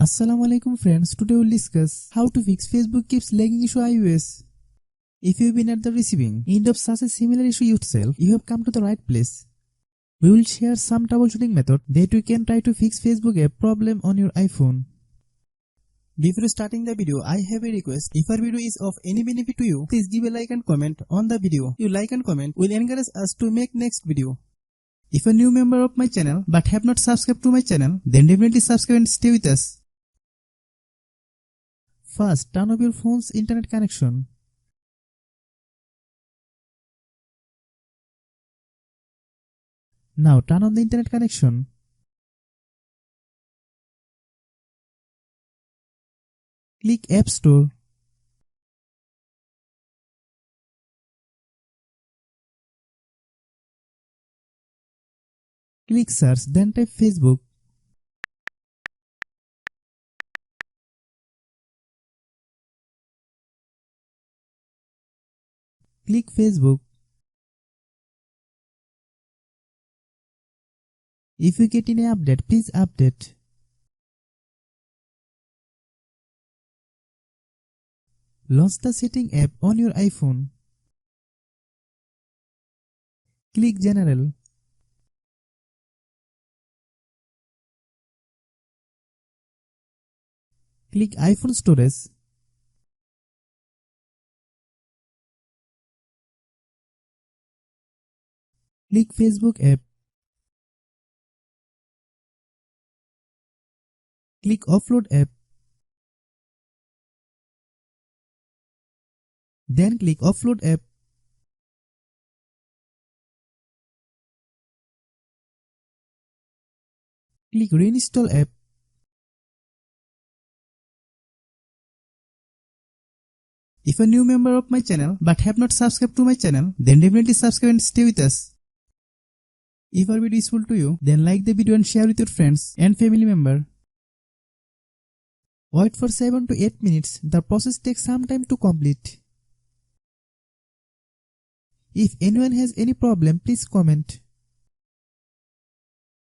Assalamualaikum friends, today we'll discuss how to fix Facebook keeps lagging issue iOS. If you've been at the receiving end of such a similar issue yourself, you have come to the right place. We will share some troubleshooting method that you can try to fix Facebook app problem on your iPhone. Before starting the video, I have a request. If our video is of any benefit to you, please give a like and comment on the video. Your like and comment will encourage us to make next video. If you're a new member of my channel but have not subscribed to my channel, then definitely subscribe and stay with us. First, turn off your phone's internet connection. Now turn on the internet connection. Click App Store. Click Search, then type Facebook. Click Facebook. If you get any update, please update. Launch the setting app on your iPhone. Click General. Click iPhone Storage. Click Facebook app. Click Offload app. Then click Offload app. Click Reinstall app. If you're a new member of my channel but have not subscribed to my channel, then definitely subscribe and stay with us. If our video is useful to you, then like the video and share with your friends and family member. Wait for 7 to 8 minutes. The process takes some time to complete. If anyone has any problem, please comment.